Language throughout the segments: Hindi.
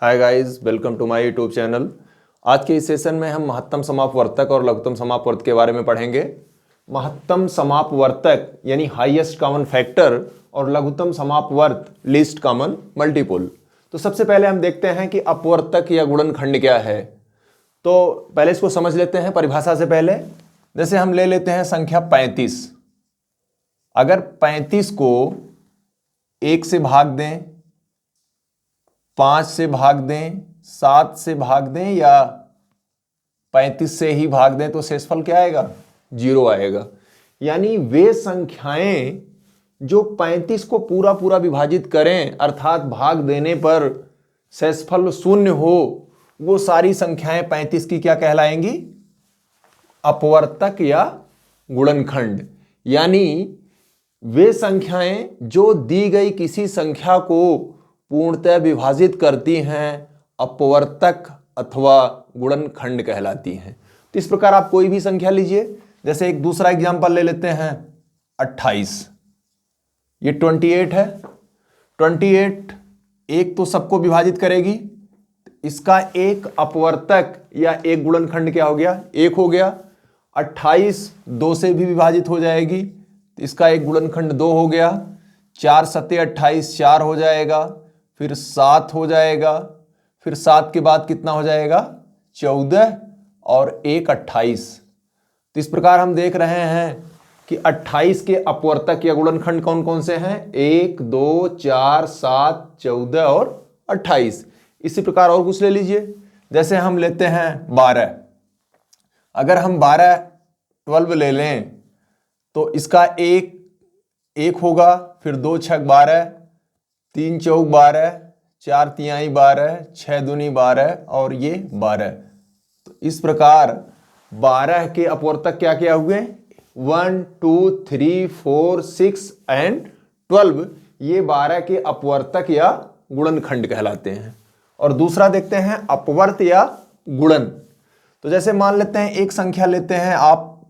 Hi guys, welcome to my YouTube channel. आज के इस सेशन में हम महत्तम समापवर्तक और लघुत्तम समापवर्तक के बारे में पढ़ेंगे। महत्तम समापवर्तक यानी हाईएस्ट कॉमन फैक्टर और लघुत्तम समापवर्त लीस्ट कॉमन मल्टीपल। तो सबसे पहले हम देखते हैं कि अपवर्तक या गुणनखंड क्या है। तो पहले इसको समझ लेते हैं परिभाषा से पहले। जैसे हम ले लेते हैं संख्या 35। अगर 35 को 1 से भाग दें, 5 से भाग दें, 7 से भाग दें या 35 से ही भाग दें तो शेषफल क्या आएगा? 0 आएगा। यानी वे संख्याएं जो 35 को पूरा पूरा विभाजित करें अर्थात भाग देने पर शेषफल 0 हो, वो सारी संख्याएं 35 की क्या कहलाएंगी? अपवर्तक या गुणनखंड। यानी वे संख्याएं जो दी गई किसी संख्या को पूर्णतः विभाजित करती हैं अपवर्तक अथवा गुणनखंड कहलाती हैं। तो इस प्रकार आप कोई भी संख्या लीजिए। जैसे एक दूसरा एग्जांपल ले लेते हैं 28। ये 28 है। 28 एक तो सबको विभाजित करेगी, इसका एक अपवर्तक या एक गुणनखंड क्या हो गया? 1 हो गया। 28 2 से भी विभाजित हो जाएगी, इसका एक गुणनखंड 2 हो गया। 4 सत्ते 28, 4 हो जाएगा। फिर 7 हो जाएगा। फिर 7 के बाद कितना हो जाएगा? 14 और 1 28। तो इस प्रकार हम देख रहे हैं कि 28 के अपवर्तक या गुणनखंड कौन कौन से हैं? 1 2 4 7 14 और 28। इसी प्रकार और कुछ ले लीजिए। जैसे हम लेते हैं 12। अगर हम 12 ले लें तो इसका एक होगा, फिर 2 छक 12, 3 चौक 12, 4 तिहाई 12, 6 दूनी 12 और ये 12। तो इस प्रकार 12 के अपवर्तक क्या क्या हुए? 1 2 3 4 6 एंड 12। ये 12 के अपवर्तक या गुणनखंड कहलाते हैं। और दूसरा देखते हैं अपवर्त या गुणन। तो जैसे मान लेते हैं एक संख्या लेते हैं आप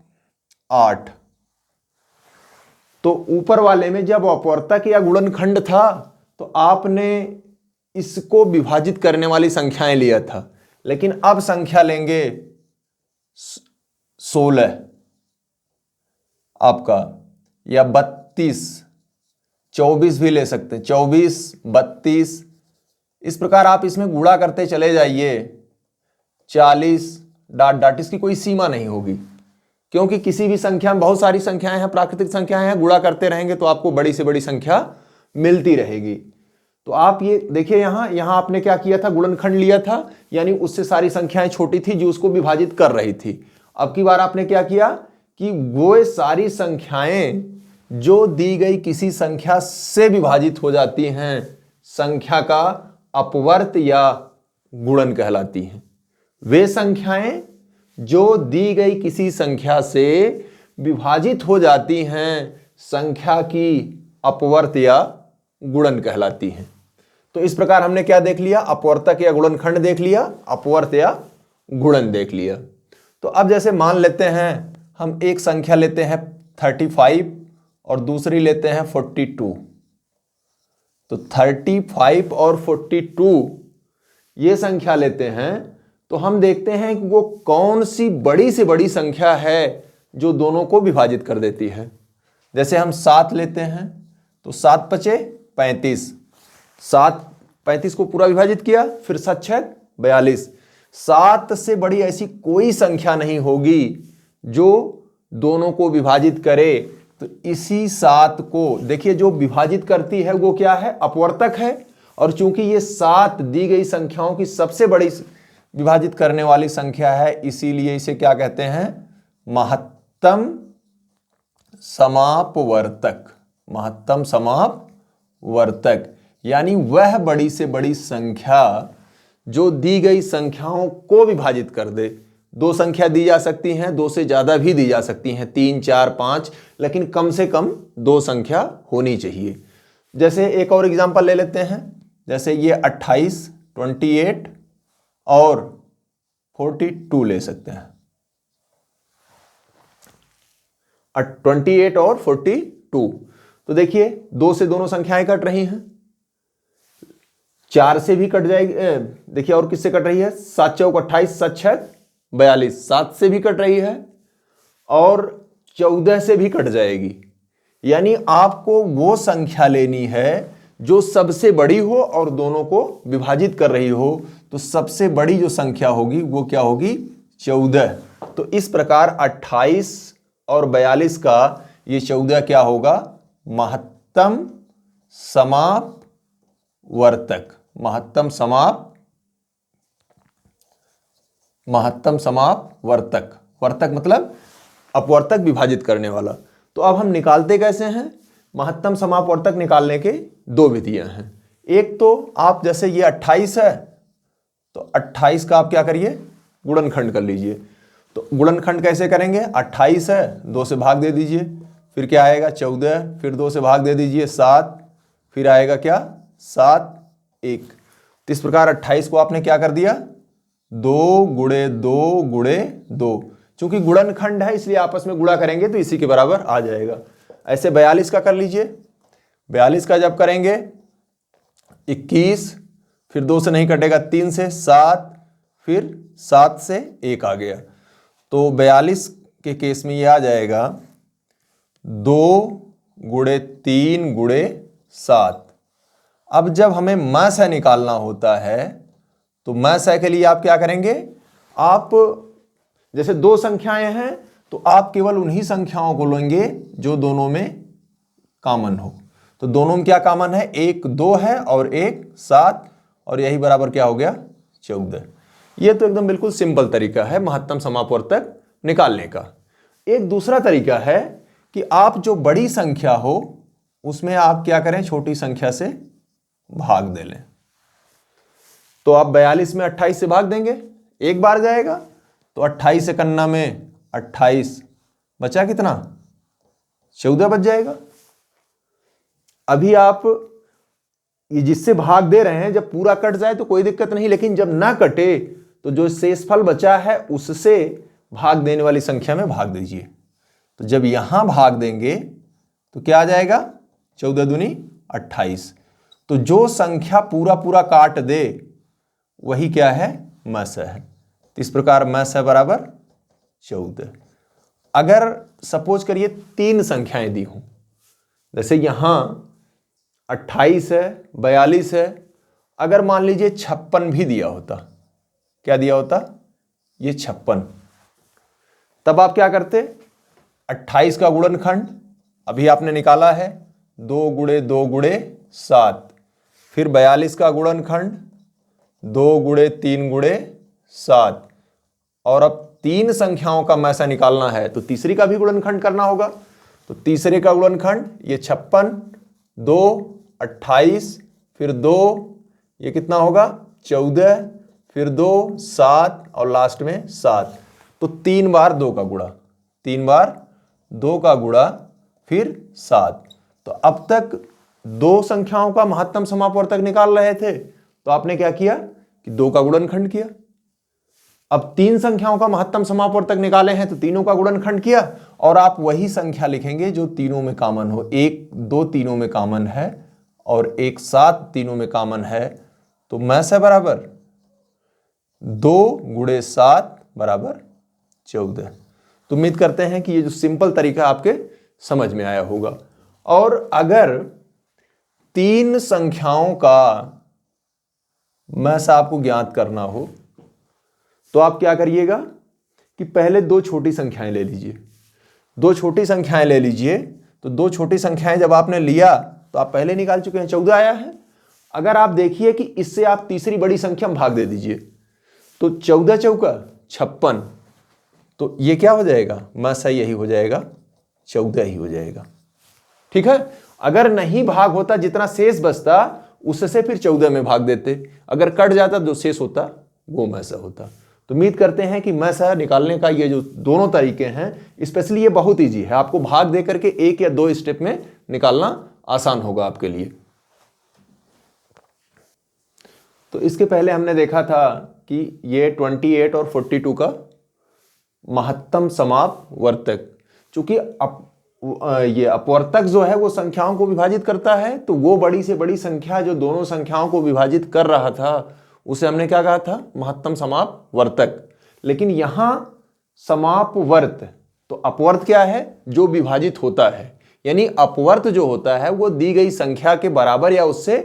8। तो ऊपर वाले में जब अपवर्तक या गुणनखंड था तो आपने इसको विभाजित करने वाली संख्याएं लिया था, लेकिन अब संख्या लेंगे 16 आपका, या 32, 24 भी ले सकते हैं, 24 32। इस प्रकार आप इसमें गुणा करते चले जाइए। 40 डाट डाट, इसकी कोई सीमा नहीं होगी, क्योंकि किसी भी संख्या में बहुत सारी संख्याएं हैं, प्राकृतिक संख्याएं हैं, गुणा करते रहेंगे तो आपको बड़ी से बड़ी संख्या मिलती रहेगी। तो आप ये देखिए, यहां आपने क्या किया था? गुणनखंड लिया था, यानी उससे सारी संख्याएं छोटी थी जो उसको विभाजित कर रही थी। अब की बार आपने क्या किया कि वो सारी संख्याएं जो दी गई किसी संख्या से विभाजित हो जाती हैं संख्या का अपवर्त या गुणन कहलाती हैं। वे संख्याएं जो दी गई किसी संख्या से विभाजित हो जाती हैं संख्या की अपवर्त या गुणन कहलाती हैं। तो इस प्रकार हमने क्या देख लिया? अपवर्तक या गुणनखंड देख लिया, अपवर्त या गुणन देख लिया। तो अब जैसे मान लेते हैं हम एक संख्या लेते हैं 35 और दूसरी लेते हैं 42। तो 35 और 42 ये संख्या लेते हैं तो हम देखते हैं कि वो कौन सी बड़ी से बड़ी संख्या है जो दोनों को विभाजित कर देती है। जैसे हम 7 लेते हैं तो 7 पचे 35, 7 35 को पूरा विभाजित किया, फिर 7 छक 42। 7 से बड़ी ऐसी कोई संख्या नहीं होगी जो दोनों को विभाजित करे। तो इसी 7 को देखिए, जो विभाजित करती है वो क्या है? अपवर्तक है। और चूंकि ये 7 दी गई संख्याओं की सबसे बड़ी विभाजित करने वाली संख्या है, इसीलिए इसे क्या कहते हैं? महत्तम समापवर्तक। महत्तम समापवर्तक यानी वह बड़ी से बड़ी संख्या जो दी गई संख्याओं को विभाजित कर दे। 2 संख्या दी जा सकती हैं, 2 से ज्यादा भी दी जा सकती हैं, 3 4 5, लेकिन कम से कम 2 संख्या होनी चाहिए। जैसे एक और एग्जांपल ले लेते हैं। जैसे ये 28 28 और 42 ले सकते हैं। 28 और 42। तो देखिए 2 से दोनों संख्याएं कट रही हैं। 4 से भी कट जाएगी, देखिए और किससे कट रही है, 7 चौक 28, 7 छक 42, 7 से भी कट रही है और 14 से भी कट जाएगी। यानी आपको वो संख्या लेनी है जो सबसे बड़ी हो और दोनों को विभाजित कर रही हो। तो सबसे बड़ी जो संख्या होगी वो क्या होगी, 14। तो इस प्रकार 28 और 42 का ये 14 क्या होगा, महत्तम समापवर्तक। महत्तम समापवर्तक, वर्तक मतलब अपवर्तक विभाजित करने वाला। तो अब हम निकालते कैसे हैं, महत्तम समापवर्तक निकालने के दो विधियां हैं। एक तो आप जैसे ये 28 है तो 28 का आप क्या करिए, गुणनखंड कर लीजिए। तो गुणनखंड कैसे करेंगे, 28 है 2 से भाग दे दीजिए, फिर क्या आएगा 14, फिर 2 से भाग दे दीजिए 7, फिर आएगा क्या 7 1। तो इस प्रकार 28 को आपने क्या कर दिया, 2 गुणे 2 गुणे 2। चूंकि गुणनखंड है इसलिए आपस में गुणा करेंगे तो इसी के बराबर आ जाएगा। ऐसे 42 का कर लीजिए, 42 का जब करेंगे 21, फिर 2 से नहीं कटेगा 3 से 7, फिर 7 से 1 आ गया। तो 42 के केस में ये आ जाएगा 2 गुणे 3 गुणे 7। अब जब हमें मसह निकालना होता है तो मसह के लिए आप क्या करेंगे, आप जैसे 2 संख्याएं हैं तो आप केवल उन्हीं संख्याओं को लेंगे जो दोनों में कॉमन हो। तो दोनों में क्या कॉमन है, एक 2 है और एक 7, और यही बराबर क्या हो गया 14। ये तो एकदम बिल्कुल सिंपल तरीका है महत्तम समापवर्तक निकालने का। एक दूसरा तरीका है कि आप जो बड़ी संख्या हो उसमें आप क्या करें, छोटी संख्या से भाग दे लें। तो आप 42 में 28 से भाग देंगे, एक बार जाएगा, तो 28 से कन्ना में 28 बचा कितना, 14 बच जाएगा। अभी आप ये जिससे भाग दे रहे हैं जब पूरा कट जाए तो कोई दिक्कत नहीं, लेकिन जब ना कटे तो जो शेषफल बचा है उससे भाग देने वाली संख्या में भाग दीजिए। तो जब यहां भाग देंगे तो क्या आ जाएगा, 14 दूनी 28। तो जो संख्या पूरा पूरा काट दे वही क्या है, मसह है। तो इस प्रकार मसह बराबर 14। अगर सपोज करिए 3 संख्याएं दी हों, जैसे यहां 28 है 42 है, अगर मान लीजिए 56 भी दिया होता, क्या दिया होता, ये 56, तब आप क्या करते, 28 का गुणनखंड अभी आपने निकाला है 2 गुणे 2 गुणे 7, फिर 42 का गुणनखंड 2 गुणे 3 गुणे 7, और अब 3 संख्याओं का मसह निकालना है तो तीसरी का भी गुणनखंड करना होगा। तो तीसरे का गुणनखंड ये 56, 2 28, फिर 2 ये कितना होगा 14, फिर 2 7 और लास्ट में 7। तो 3 बार 2 का गुणा, 3 बार 2 का गुणा, फिर 7। तो अब तक 2 संख्याओं का महत्तम समापवर्तक निकाल रहे थे तो आपने क्या किया कि 2 का गुणनखंड किया। अब 3 संख्याओं का महत्तम समापवर्तक निकाले हैं तो तीनों का गुणनखंड किया, और आप वही संख्या लिखेंगे जो तीनों में कॉमन हो। 1 2 तीनों में कॉमन है और 1 7 तीनों में कॉमन है। तो मसह बराबर 2 गुणे 7 बराबर 14। तो उम्मीद करते हैं कि ये जो सिंपल तरीका आपके समझ में आया होगा। और अगर 3 संख्याओं का मसह आपको ज्ञात करना हो तो आप क्या करिएगा कि पहले 2 छोटी संख्याएं ले लीजिए। 2 छोटी संख्याएं ले लीजिए। तो 2 छोटी संख्याएं जब आपने लिया तो आप पहले निकाल चुके हैं, 14 आया है। अगर आप देखिए कि इससे आप तीसरी बड़ी संख्या में भाग दे दीजिए तो 14 चौका 56, तो ये क्या हो जाएगा, मसह यही हो जाएगा, 14 ही हो जाएगा। ठीक है। अगर नहीं भाग होता, जितना शेष बचता उससे फिर 14 में भाग देते, अगर कट जाता जो शेष होता वो मसह होता। तो उम्मीद करते हैं कि मसह निकालने का ये जो दोनों तरीके हैं, स्पेशली ये बहुत इजी है, आपको भाग दे करके 1 या 2 स्टेप में निकालना आसान होगा आपके लिए। तो इसके पहले हमने देखा था कि ये 28 और 42 का महत्तम समापवर्तक, चूंकि ये अपवर्तक जो है वो संख्याओं को विभाजित करता है, तो वो बड़ी से बड़ी संख्या जो दोनों संख्याओं को विभाजित कर रहा था उसे हमने क्या कहा था? महत्तम समापवर्तक। लेकिन यहां समापवर्त, तो अपवर्त क्या है? जो विभाजित होता है, यानी अपवर्त जो होता है वो दी गई संख्या के बराबर या उससे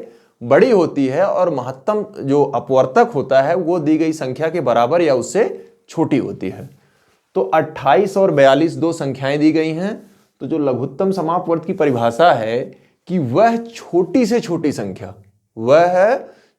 बड़ी होती है, और महत्तम जो अपवर्तक होता है वो दी गई संख्या के बराबर या उससे छोटी होती है। तो 28 और 42 दो संख्याएं दी गई हैं। तो जो लघुत्तम समापवर्त की परिभाषा है कि वह छोटी से छोटी संख्या, वह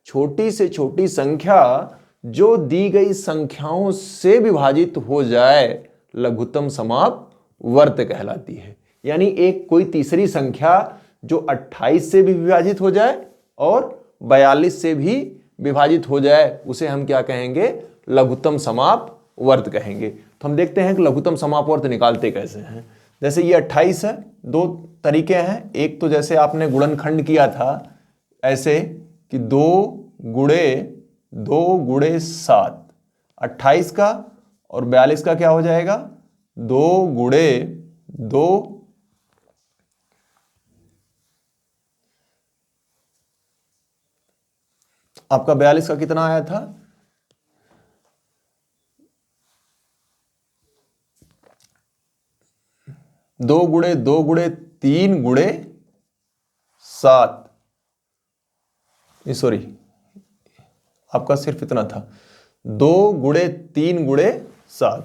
छोटी से छोटी संख्या जो दी गई संख्याओं से विभाजित हो जाए, लघुत्तम समापवर्त कहलाती है। यानी एक कोई तीसरी संख्या जो 28 से भी विभाजित हो जाए और 42 से भी विभाजित हो जाए, उसे हम क्या कहेंगे? लघुत्तम समापवर्त कहेंगे। तो हम देखते हैं कि लघुत्तम समापवर्त निकालते कैसे हैं। जैसे ये 28 है, दो तरीके हैं। एक तो जैसे आपने गुणनखंड किया था ऐसे कि 2 गुणे 7, 28 का और 42 का क्या हो जाएगा? 2 गुणे 2, आपका 42 का कितना आया था? 2 गुणे 2 गुणे 3 गुणे 7, सॉरी आपका सिर्फ इतना था, 2 गुणे 3 गुणे 7।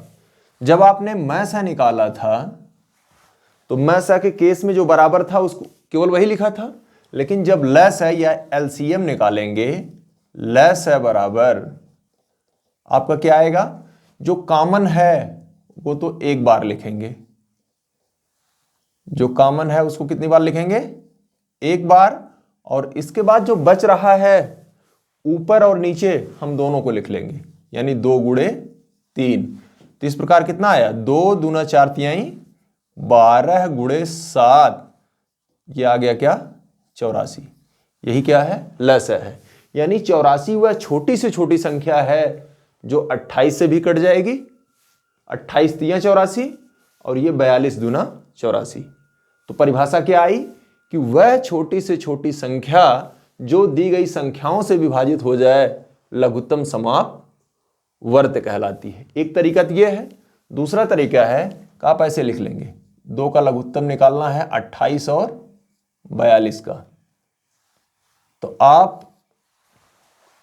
जब आपने मैसा निकाला था तो मैसा के केस में जो बराबर था उसको केवल वही लिखा था, लेकिन जब लेस है या एलसीएम निकालेंगे, लेस है बराबर आपका क्या आएगा? जो कॉमन है वो तो एक बार लिखेंगे, जो कॉमन है उसको कितनी बार लिखेंगे? एक बार। और इसके बाद जो बच रहा है ऊपर और नीचे हम दोनों को लिख लेंगे, यानी 2 गुणे 3। तो इस प्रकार कितना आया? 2 दूना 4 तिहाई 12 गुणे 7, ये आ गया क्या? 84। यही क्या है? लस है। यानी 84 वह छोटी से छोटी संख्या है जो 28 से भी कट जाएगी, 28 तिया 84 और ये 42 दूना 84। तो परिभाषा क्या आई कि वह छोटी से छोटी संख्या जो दी गई संख्याओं से विभाजित हो जाए, लघुत्तम समापवर्त कहलाती है। एक तरीका तो यह है। दूसरा तरीका है कि आप ऐसे लिख लेंगे, 2 का लघुत्तम निकालना है 28 और 42 का। तो आप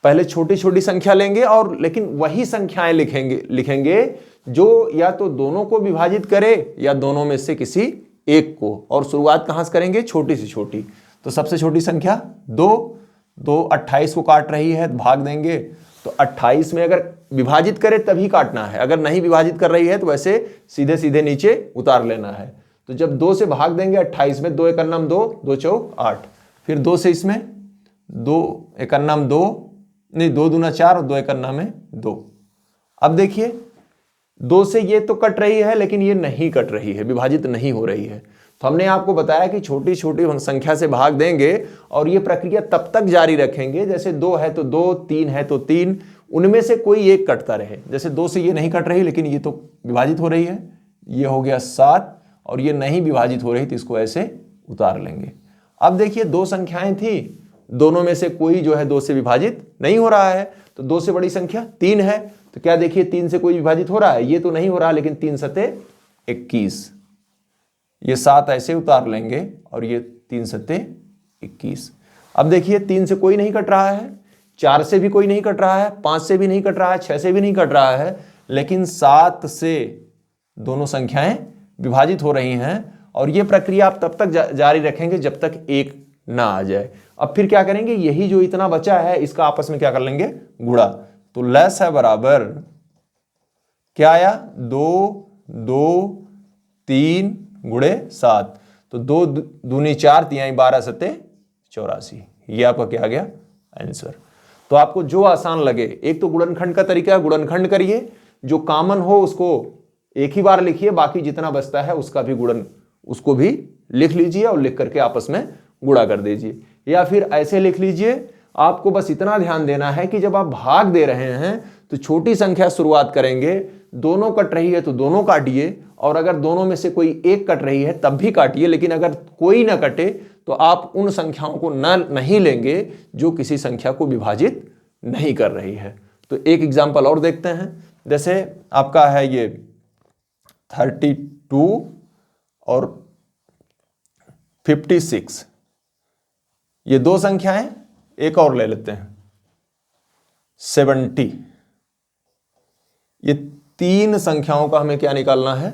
पहले छोटी छोटी संख्या लेंगे और लेकिन वही संख्याएं लिखेंगे जो या तो दोनों को विभाजित करे या दोनों में से किसी एक को। और शुरुआत कहां से करेंगे? छोटी से छोटी। तो सबसे छोटी संख्या 2, 28 को काट रही है, भाग देंगे तो 28 में अगर विभाजित करे तभी काटना है, अगर नहीं विभाजित कर रही है तो वैसे सीधे सीधे नीचे उतार लेना है। तो जब 2 से भाग देंगे 28 में, 2 एकम 2, 2 चौक 8, फिर 2 से इसमें 2 एकम 2 नहीं 2 दूना 4 और 2 एकम 2। अब देखिए 2 से ये तो कट रही है लेकिन ये नहीं कट रही है, विभाजित नहीं हो रही है। तो हमने आपको बताया कि छोटी छोटी संख्या से भाग देंगे और ये प्रक्रिया तब तक जारी रखेंगे, जैसे 2 है तो 2, 3 है तो 3, उनमें से कोई एक कटता रहे। जैसे 2 से ये नहीं कट रही लेकिन ये तो विभाजित हो रही है, ये हो गया 7 और ये नहीं विभाजित हो रही तो इसको ऐसे उतार लेंगे। अब देखिए 2 संख्याएं थी, दोनों में से कोई जो है 2 से विभाजित नहीं हो रहा है, तो 2 से बड़ी संख्या 3 है। तो क्या देखिए 3 से कोई विभाजित हो रहा है? ये तो नहीं हो रहा, लेकिन 3 सते 21, ये 7 ऐसे उतार लेंगे और ये 3 सते 21। अब देखिए 3 से कोई नहीं कट रहा है, 4 से भी कोई नहीं कट रहा है, 5 से भी नहीं कट रहा है, 6 से भी नहीं कट रहा है, लेकिन 7 से दोनों संख्याएं विभाजित हो रही हैं। और ये प्रक्रिया आप तब तक जारी रखेंगे जब तक एक ना आ जाए। अब फिर क्या करेंगे? यही जो इतना बचा है इसका आपस में क्या कर लेंगे? गुणा। तो लेस है बराबर क्या आया? 2, 2, 3 गुणे 7, तो 2 दूनी 4 तिहाई 12 सते 84। ये आपका क्या आ गया? आंसर। तो आपको जो आसान लगे, एक तो गुणनखंड का तरीका है, गुणनखंड करिए, जो कॉमन हो उसको एक ही बार लिखिए, बाकी जितना बचता है उसका भी गुणन उसको भी लिख लीजिए और लिख करके आपस में गुणा कर दीजिए। या फिर ऐसे लिख लीजिए, आपको बस इतना ध्यान देना है कि जब आप भाग दे रहे हैं तो छोटी संख्या शुरुआत करेंगे, दोनों कट रही है तो दोनों काटिए, और अगर दोनों में से कोई एक कट रही है तब भी काटिए, लेकिन अगर कोई ना कटे तो आप उन संख्याओं को नहीं लेंगे जो किसी संख्या को विभाजित नहीं कर रही है। तो एक एग्जाम्पल और देखते हैं, जैसे आपका है ये 32 और 56, ये दो संख्याएं, एक और ले लेते हैं 70। ये तीन संख्याओं का हमें क्या निकालना है,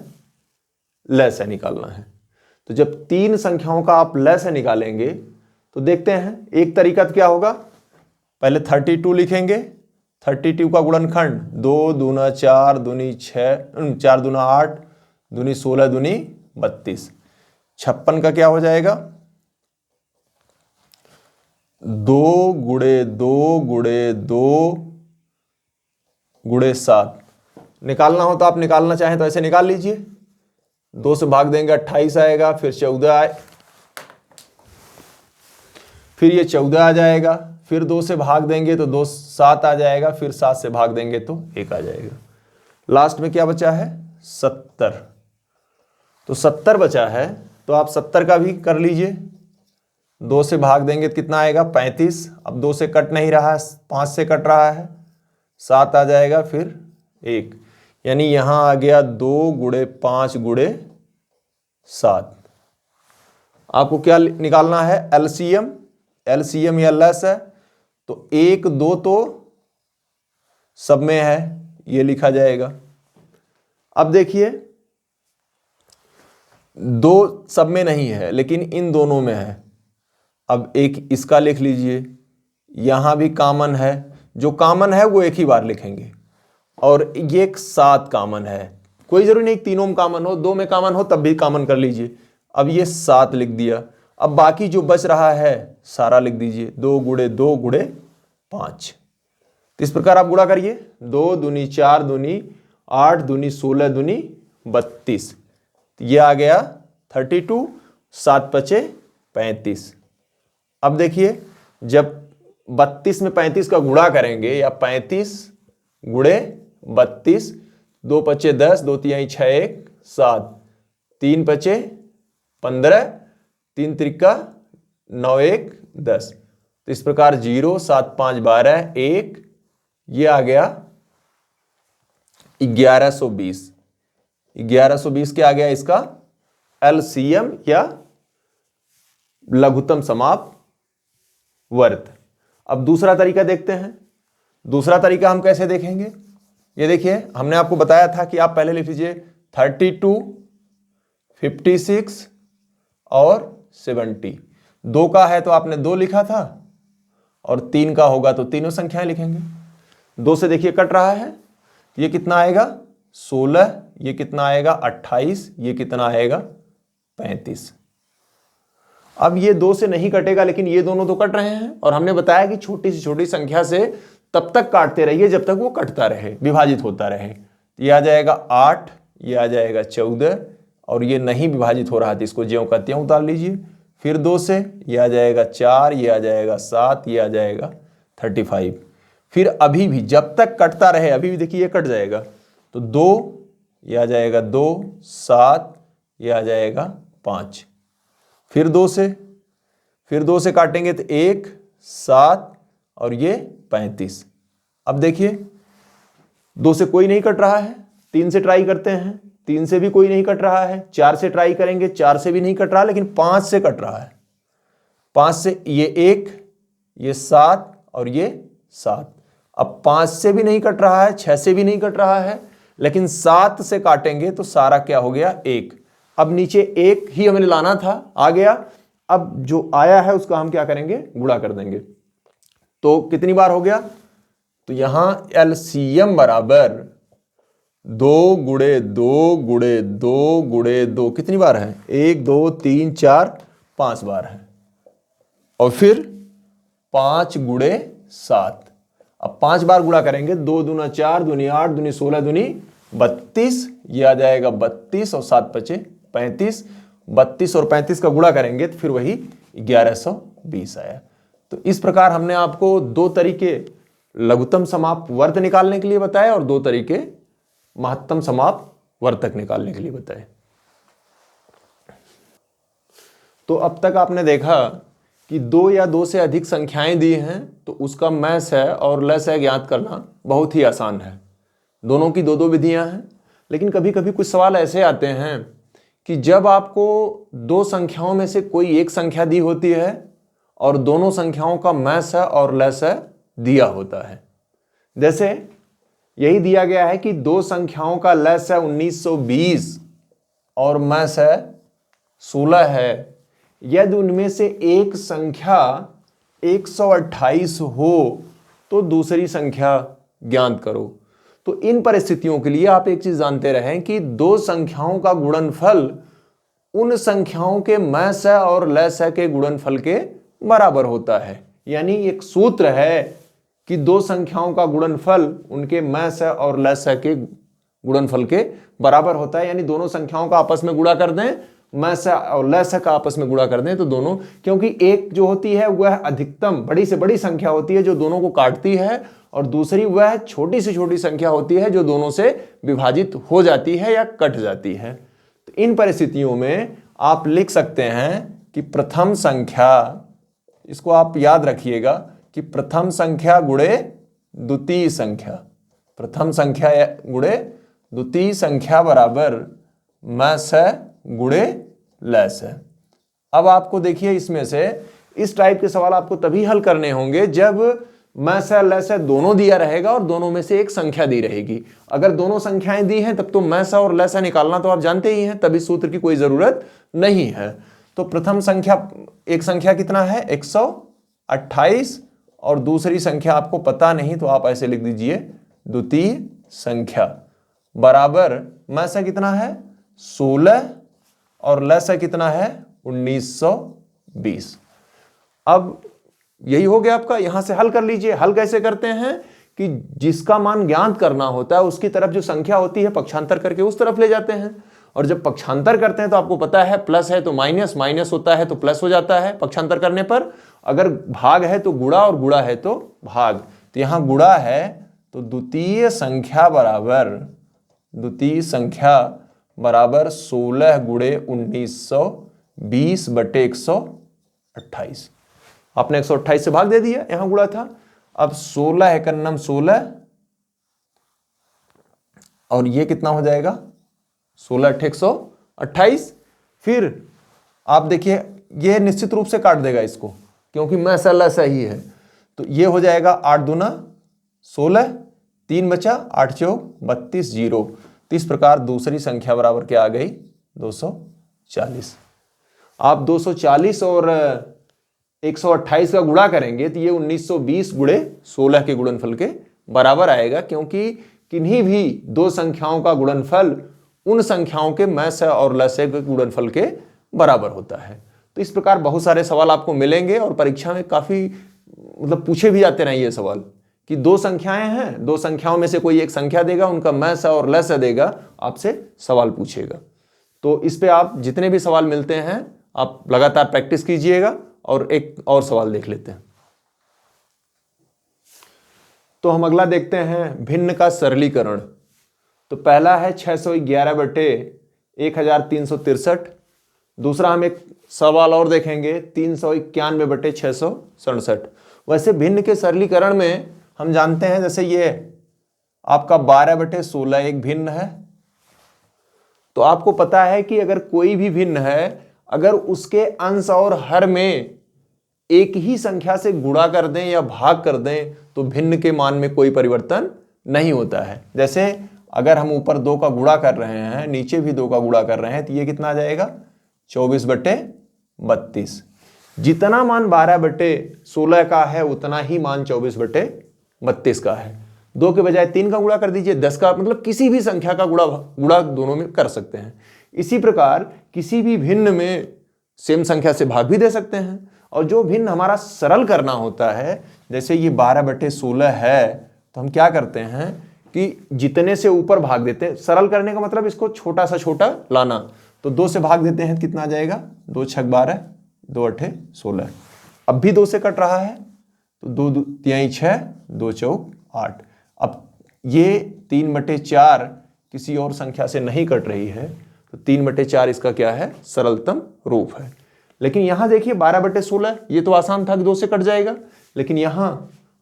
लसागु निकालना है। तो जब तीन संख्याओं का आप लसागु निकालेंगे तो देखते हैं एक तरीका क्या होगा, पहले 32 लिखेंगे, 32 का गुणनखंड 2 दूना 4 दूनी 6, 4 दूना 8 दूनी 16 दूनी 32। 56 का क्या हो जाएगा, 2 गुणे 2 गुणे 2 गुणे 7। निकालना हो तो आप निकालना चाहें तो ऐसे निकाल लीजिए, 2 से भाग देंगे 28 आएगा, फिर 14 आए, फिर ये 14 आ जाएगा, फिर 2 से भाग देंगे तो 2 7 आ जाएगा, फिर 7 से भाग देंगे तो 1 आ जाएगा। लास्ट में क्या बचा है, 70। तो 70 बचा है, तो आप 70 का भी कर लीजिए, 2 से भाग देंगे तो कितना आएगा, 35। अब 2 से कट नहीं रहा है, 5 से कट रहा है, 7 आ जाएगा, फिर 1, यानी यहां आ गया 2 गुणे 5 गुणे 7। आपको क्या निकालना है, एलसीएम, एलसीएम या लस है, तो 1 2 तो सब में है, ये लिखा जाएगा। अब देखिए 2 सब में नहीं है लेकिन इन दोनों में है, अब एक इसका लिख लीजिए, यहां भी कॉमन है, जो कॉमन है वो एक ही बार लिखेंगे, और ये एक 7 कॉमन है, कोई जरूरी नहीं तीनों में कॉमन हो, 2 में कॉमन हो तब भी कॉमन कर लीजिए। अब ये 7 लिख दिया, अब बाकी जो बच रहा है सारा लिख दीजिए, 2 गुणे 2 गुणे 5। तो इस प्रकार आप गुणा करिए, 2 दूनी 4 दूनी 8 दूनी 16 दूनी 32, ये आ गया 32, 7 पचे 35। अब देखिए जब 32 में 35 का गुणा करेंगे, या 35 गुणे 32, 2 पचे 10, 2 तिहाई 6 1 7, 3 पचे 15, 3 त्रिका 9 1 10। तो इस प्रकार 0 7 5 12 1, ये आ गया 1120। 1120 क्या आ गया इसका एलसीएम या लघुत्तम समाप वर्त। अब दूसरा तरीका देखते हैं, दूसरा तरीका हम कैसे देखेंगे, ये देखिए हमने आपको बताया था कि आप पहले लिख लीजिए 32, 56 और 70। 2 का है तो आपने 2 लिखा था, और 3 का होगा तो तीनों संख्याएं लिखेंगे। 2 से देखिए कट रहा है, ये कितना आएगा 16, ये कितना आएगा 28, ये कितना आएगा 35। अब ये 2 से नहीं कटेगा, लेकिन ये दोनों तो कट रहे हैं, और हमने बताया कि छोटी से छोटी संख्या से तब तक काटते रहिए जब तक वो कटता रहे, विभाजित होता रहे। ये आ जाएगा 8, ये आ जाएगा 14, और ये नहीं विभाजित हो रहा था, इसको ज्यों का त्यों उतार लीजिए। फिर 2 से ये आ जाएगा 4, ये आ जाएगा 7, ये आ जाएगा 35। फिर अभी भी जब तक कटता रहे, अभी भी देखिए ये कट जाएगा, तो 2, ये आ जाएगा 2, 7, ये आ जाएगा 5। फिर 2 से काटेंगे तो 1 7, और ये 35। अब देखिए 2 से कोई नहीं कट रहा है, 3 से ट्राई करते हैं, 3 से भी कोई नहीं कट रहा है, 4 से ट्राई करेंगे, 4 से भी नहीं कट रहा, लेकिन 5 से कट रहा है। 5 से ये 1, ये 7 और ये 7। अब 5 से भी नहीं कट रहा है, 6 से भी नहीं कट रहा है, लेकिन 7 से काटेंगे तो सारा क्या हो गया 1। अब नीचे 1 ही हमें लाना था, आ गया। अब जो आया है उसका हम क्या करेंगे, गुणा कर देंगे। तो कितनी बार हो गया, तो यहां एलसीएम बराबर 2 गुणे 2 गुणे 2 गुणे 2 कितनी बार है, 1 2 3 4 5 बार है, और फिर 5 गुणे 7। अब 5 बार गुणा करेंगे, 2 दूना 4 दूनी 8 दूनी 16 दूनी 32, ये आ जाएगा 32, और 7 पचे 35। 32 और 35 का गुणा करेंगे तो फिर वही 1120 आया। तो इस प्रकार हमने आपको 2 तरीके लघुत्तम समापवर्त निकालने के लिए बताए और 2 तरीके महत्तम समापवर्तक निकालने के लिए बताए। तो अब तक आपने देखा कि 2 या 2 से अधिक संख्याएं दी हैं तो उसका मैस है और लस है ज्ञात करना बहुत ही आसान है। दोनों की 2 विधियां हैं, लेकिन कभी कभी कुछ सवाल ऐसे आते हैं कि जब आपको 2 संख्याओं में से कोई एक संख्या दी होती है और दोनों संख्याओं का मैस है और लस है दिया होता है। जैसे यही दिया गया है कि 2 संख्याओं का लस है 1920 और मैस है 16 है। यदि उनमें से एक संख्या 128 हो तो दूसरी संख्या ज्ञात करो। तो इन परिस्थितियों के लिए आप एक चीज जानते रहें कि 2 संख्याओं का गुणनफल उन संख्याओं के मैस है और लस है के गुणनफल के बराबर होता है। यानी एक सूत्र है कि 2 संख्याओं का गुणनफल उनके मैस है और लस है के गुणनफल के बराबर होता है। यानी दोनों संख्याओं का आपस में गुणा कर दें, मैस है और लस है का आपस में गुणा कर दें तो दोनों, क्योंकि एक जो होती है वह अधिकतम बड़ी से बड़ी संख्या होती है जो दोनों को काटती है और दूसरी वह छोटी से छोटी संख्या होती है जो दोनों से विभाजित हो जाती है या कट जाती है। तो इन परिस्थितियों में आप लिख सकते हैं कि प्रथम संख्या, इसको आप याद रखिएगा कि प्रथम संख्या गुणे द्वितीय संख्या, प्रथम संख्या गुणे द्वितीय संख्या बराबर मैस है गुणे लस है। अब आपको देखिए इसमें से इस टाइप के सवाल आपको तभी हल करने होंगे जब मैस है लस है दोनों दिया रहेगा और दोनों में से एक संख्या दी रहेगी। अगर दोनों संख्याएं दी हैं तब तो मैस है और लस है निकालना तो आप जानते ही हैं, तभी सूत्र की कोई जरूरत नहीं है। तो प्रथम संख्या, एक संख्या कितना है 128 और दूसरी संख्या आपको पता नहीं तो आप ऐसे लिख दीजिए द्वितीय संख्या बराबर मैस है कितना है 16 और लस है कितना है 1920। अब यही हो गया आपका, यहां से हल कर लीजिए। हल कैसे करते हैं कि जिसका मान ज्ञात करना होता है उसकी तरफ जो संख्या होती है पक्षांतर करके उस तरफ ले जाते हैं, और जब पक्षांतर करते हैं तो आपको पता है प्लस है तो माइनस, माइनस होता है तो प्लस हो जाता है पक्षांतर करने पर। अगर भाग है तो गुणा और गुणा है तो भाग। तो यहां गुणा है तो द्वितीय संख्या बराबर 16 गुणे 1920 बटे 128। आपने 128 से भाग दे दिया, यहां गुणा था। अब 16 है कन्नम 16 और ये कितना हो जाएगा 16 × 128। फिर आप देखिए ये निश्चित रूप से काट देगा इसको क्योंकि मैस लस ही है, तो ये हो जाएगा 8 दूना 16, 3 बचा 8 चौक 32 0। तो इस प्रकार दूसरी संख्या बराबर क्या आ गई 240। आप 240 और 128 का गुणा करेंगे तो ये 1920 गुणे 16 के गुणनफल के बराबर आएगा, क्योंकि किन्हीं भी 2 संख्याओं का गुणनफल उन संख्याओं के मैस और लस के गुणनफल के बराबर होता है। तो इस प्रकार बहुत सारे सवाल आपको मिलेंगे और परीक्षा में काफी पूछे भी जाते रहे ये सवाल कि 2 संख्याएं हैं, 2 संख्याओं में से कोई एक संख्या देगा, उनका मैस और लस देगा, आपसे सवाल पूछेगा। तो इस पे आप जितने भी सवाल मिलते हैं आप लगातार प्रैक्टिस कीजिएगा। और एक और सवाल देख लेते हैं। तो हम अगला देखते हैं भिन्न का सरलीकरण। तो पहला है 611 बटे 1363। दूसरा हम एक सवाल और देखेंगे 391 बटे 667। वैसे भिन्न के सरलीकरण में हम जानते हैं जैसे ये आपका 12 बटे 16 एक भिन्न है। तो आपको पता है कि अगर कोई भी भिन्न है, अगर उसके अंश और हर में एक ही संख्या से गुणा कर दें या भाग कर दें तो भिन्न के मान में कोई परिवर्तन नहीं होता है। जैसे अगर हम ऊपर 2 का गुणा कर रहे हैं, नीचे भी 2 का गुणा कर रहे हैं, तो ये कितना आ जाएगा 24 बटे 32। जितना मान 12 बटे 16 का है उतना ही मान 24 बटे 32 का है। 2 के बजाय 3 का गुणा कर दीजिए, 10 का, किसी भी संख्या का गुणा दोनों में कर सकते हैं। इसी प्रकार किसी भी भिन्न में सेम संख्या से भाग भी दे सकते हैं। और जो भिन्न हमारा सरल करना होता है, जैसे ये 12 बटे 16 है, तो हम क्या करते हैं कि जितने से ऊपर भाग देते हैं। सरल करने का मतलब इसको छोटा सा छोटा लाना। तो 2 से भाग देते हैं, कितना आ जाएगा 2 × 6 = 12, 2 × 8 = 16। अब भी 2 से कट रहा है तो 2 × 3 = 6 2 चौक 8। अब ये 3/4 किसी और संख्या से नहीं कट रही है, तो 3/4 इसका क्या है, सरलतम रूप है। लेकिन यहां देखिए 12/16, ये तो आसान था कि 2 से कट जाएगा, लेकिन यहां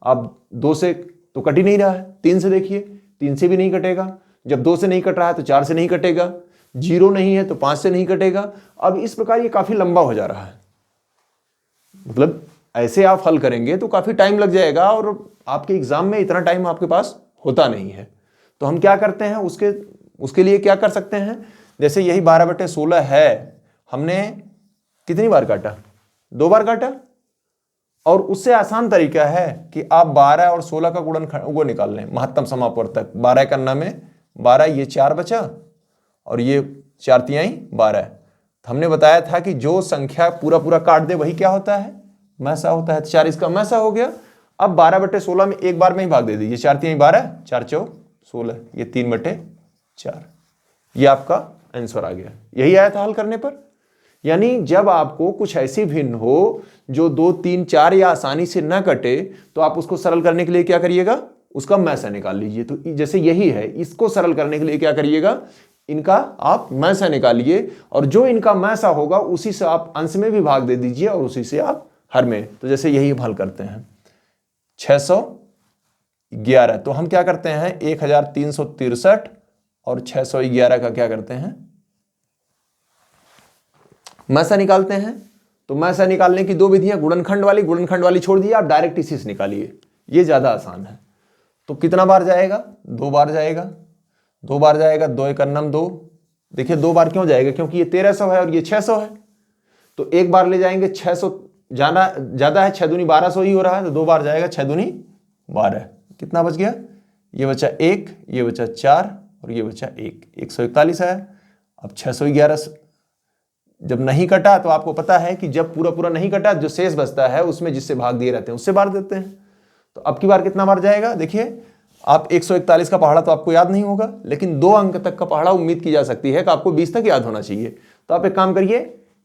अब 2 से तो कट ही नहीं रहा है, 3 से देखिए, 3 से भी नहीं कटेगा। जब 2 से नहीं कट रहा है तो 4 से नहीं कटेगा, 0 नहीं है तो 5 से नहीं कटेगा। अब इस प्रकार ये काफी लंबा हो जा रहा है, मतलब ऐसे आप हल करेंगे तो काफी टाइम लग जाएगा और आपके एग्जाम में इतना टाइम आपके पास होता नहीं है। तो हम क्या करते हैं, उसके लिए क्या कर सकते हैं, जैसे यही 12/16 है, हमने कितनी बार काटा, 2 बार काटा। और उससे आसान तरीका है कि आप 12 और 16 का गुणनखंड वो निकाल लें, महत्तम समापवर्तक। 12 करना में 12, ये 4 बचा और ये 4×3 12। तो हमने बताया था कि जो संख्या पूरा पूरा काट दे वही क्या होता है, मैसा होता है। 4 इसका मैसा हो गया। अब 12/16 में एक बार में ही भाग दे दीजिए, 4×3 12, 4 चौक 16, ये 3/4। ये आपका आंसर आ गया। यही आया था हल करने पर। यानी जब आपको कुछ ऐसी भिन्न हो जो 2, 3, 4 या आसानी से ना कटे, तो आप उसको सरल करने के लिए क्या करिएगा, उसका मैसा निकाल लीजिए। तो जैसे यही है, इसको सरल करने के लिए क्या करिएगा, इनका आप मैसा निकालिए और जो इनका मैसा होगा उसी से आप अंश में भी भाग दे दीजिए और उसी से आप हर में। तो जैसे यही हल करते हैं 611, तो हम क्या करते हैं 1363 और 611 का क्या करते हैं, मैसा निकालते हैं। तो मैसा निकालने की 2 विधियां, गुणनखंड वाली छोड़ दिए, आप डायरेक्ट इसी से निकालिए, ये ज्यादा आसान है। तो कितना बार जाएगा, 2 बार जाएगा, 2 बार जाएगा, 2 × 9 2। देखिए 2 बार क्यों जाएगा, क्योंकि ये 1300 है और ये 600 है। तो एक बार ले जाएंगे, 600 जाना ज्यादा है, 6 दूनी 1200 ही हो रहा है, तो 2 बार जाएगा, 6 दूनी 12। कितना बच गया, ये बचा 1, ये बचा 4 और ये बचा 1, 141 है। अब 611 जब नहीं कटा, तो आपको पता है कि जब पूरा पूरा नहीं कटा, जो शेष बचता है उसमें जिससे भाग दिए रहते हैं उससे बार देते हैं। तो अब की बार कितना बार जाएगा, देखिए आप 141 का पहाड़ा तो आपको याद नहीं होगा, लेकिन 2 अंक तक का पहाड़ा उम्मीद की जा सकती है कि आपको 20 तक याद होना चाहिए। तो आप एक काम करिए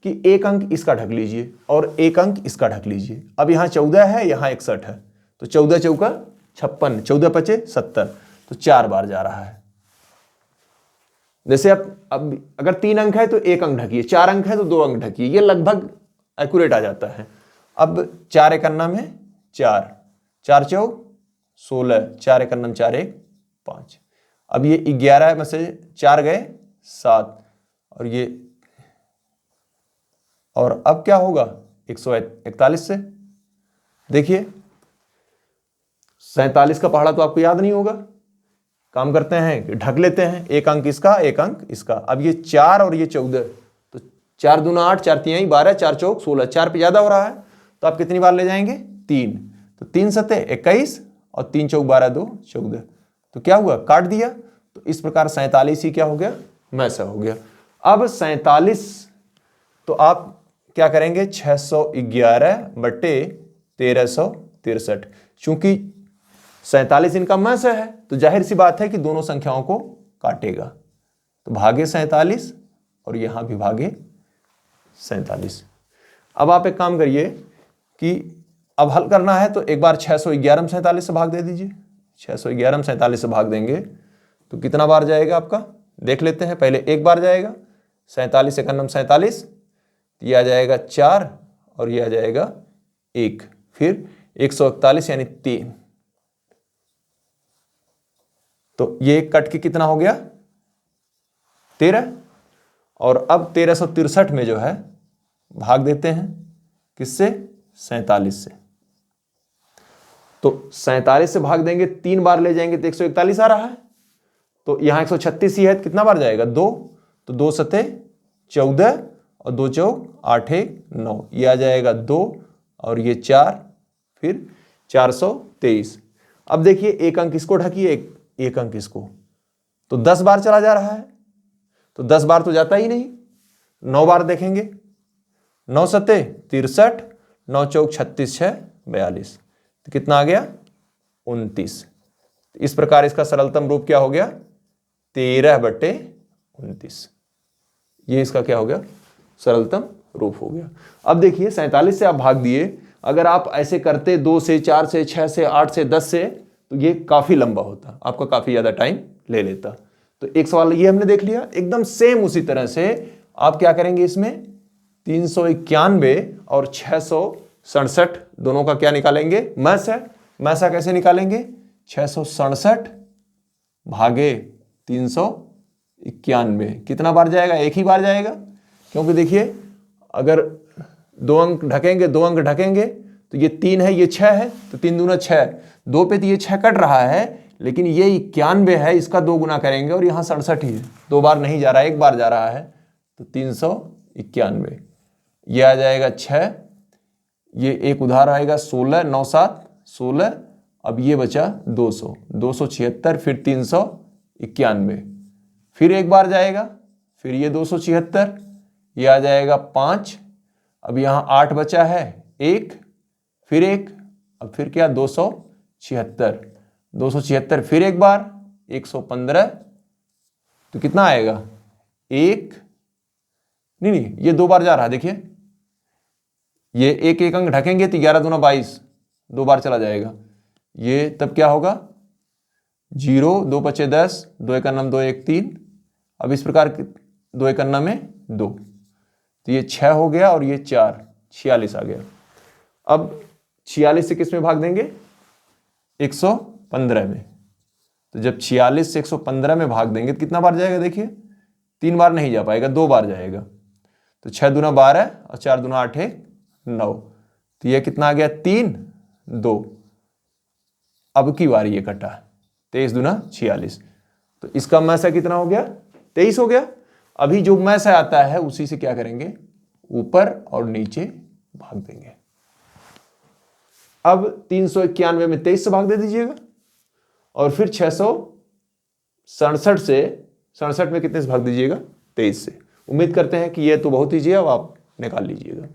कि 1 अंक इसका ढक लीजिए और 1 अंक इसका ढक लीजिए। अब यहाँ 14 है, यहाँ 61 है, तो 14 चौका 56, 14 पचे 70, तो 4 बार जा रहा है। जैसे अब अगर 3 अंक है तो 1 अंक ढकिए, 4 अंक है तो 2 अंक ढकिए, ये लगभग एक्यूरेट आ जाता है। अब 4 एकन्ना में 4, 4 चौक 16, 4 एकन्ना 4 1 5। अब ये 11 में से 4 गए 7 और ये, और अब क्या होगा 141 से। देखिए 47 का पहाड़ा तो आपको याद नहीं होगा, काम करते हैं ढक लेते हैं, 1 अंक इसका 1 अंक इसका। अब ये 4 और ये 14, तो 4 दूना 8, 4 3 12, 4 चौक 16, 4 पे ज्यादा हो रहा है, तो आप कितनी बार ले जाएंगे 3। तो 3 सते 21 और 3 चौक 12 2 14, तो क्या हुआ काट दिया। तो इस प्रकार 47 ही क्या हो गया, मैसा हो गया। अब 47, तो आप क्या करेंगे 611/1363, चूंकि 47 इनका मैसा है तो जाहिर सी बात है कि दोनों संख्याओं को काटेगा, तो भागे 47 और यहां भी भागे 47। अब आप एक काम करिए कि अब हल करना है तो एक बार 611 में 47 से भाग दे दीजिए। 611 में 47 से भाग देंगे तो कितना बार जाएगा आपका, देख लेते हैं। पहले एक बार जाएगा, 47 एकन्नम 47, ये आ जाएगा 4 और ये आ जाएगा 1, फिर 141 यानी 3, तो ये कट के कितना हो गया 13। और अब 1363 में जो है भाग देते हैं किससे, 47 से। तो 47 से भाग देंगे, 3 बार ले जाएंगे तो 141 आ रहा है, तो यहां 136 ही है, कितना बार जाएगा 2, तो 2 सते 14 और 2 चौक 8 1 9, ये आ जाएगा 2 और ये 4, फिर 423। अब देखिए 1 अंक इसको ढकिए, 1 अंक इसको, तो 10 बार चला जा रहा है, तो 10 बार तो जाता ही नहीं। 9 बार देखेंगे, 9 सते 63, 9 चौक 36 6 42, तो कितना आ गया 29। इस प्रकार इसका सरलतम रूप क्या हो गया 13/29, ये इसका क्या हो गया सरलतम रूप हो गया। अब देखिए 47 से आप भाग दिए अगर आप ऐसे करते 2 से 4 से 6 से 8 से 10 से तो ये काफी लंबा होता, आपका काफी ज्यादा टाइम ले लेता। तो एक सवाल ये हमने देख लिया। एकदम सेम उसी तरह से आप क्या करेंगे, इसमें 391 और 667 दोनों का क्या निकालेंगे, मैसा। मैसा कैसे निकालेंगे, 667 भागे 391 कितना बार जाएगा, एक ही बार जाएगा। क्योंकि देखिए अगर 2 अंक ढकेंगे 2 अंक ढकेंगे तो ये 3 है ये 6 है, तो 3 दूना 6, 2 पे तो ये 6 कट रहा है, लेकिन ये 91 है, इसका 2 गुना करेंगे और यहाँ 67 ही है, 2 बार नहीं जा रहा है, 1 बार जा रहा है, तो 391 ये आ जाएगा 6, ये एक उधार आएगा 16, 9 7 16, अब ये बचा 200, 276, फिर 391, फिर 1 बार जाएगा, फिर ये 276, ये आ जाएगा 5, अब यहाँ 8 बचा है 1, फिर 1, अब फिर क्या 276, 276 फिर 1 बार 115, तो कितना आएगा 1, नहीं ये 2 बार जा रहा है, देखिए ये एक अंक ढकेंगे तो 11 दूना 22, 2 बार चला जाएगा, ये तब क्या होगा 0, 2 पचे 10, 2 एक अन्नम 2 1 3, अब इस प्रकार 2 एक अन्नम में 2, तो ये 6 हो गया और ये 4, 46 आ गया। अब 46 से किस में भाग देंगे, 115 में, तो जब 46 से 115 में भाग देंगे तो कितना बार जाएगा, देखिए 3 बार नहीं जा पाएगा, 2 बार जाएगा, तो 6 दूना 12 और 4 दूना 8 9, तो ये कितना आ गया 3 2, अब की बार ये कटा 23 दूना 46, तो इसका मैसा कितना हो गया 23 हो गया। अभी जो मैसा आता है उसी से क्या करेंगे, ऊपर और नीचे भाग देंगे। अब 391 में 23 से भाग दे दीजिएगा और फिर 667 से 67 में कितने से भाग दीजिएगा, 23 से। उम्मीद करते हैं कि यह तो बहुत ईजी है, अब आप निकाल लीजिएगा।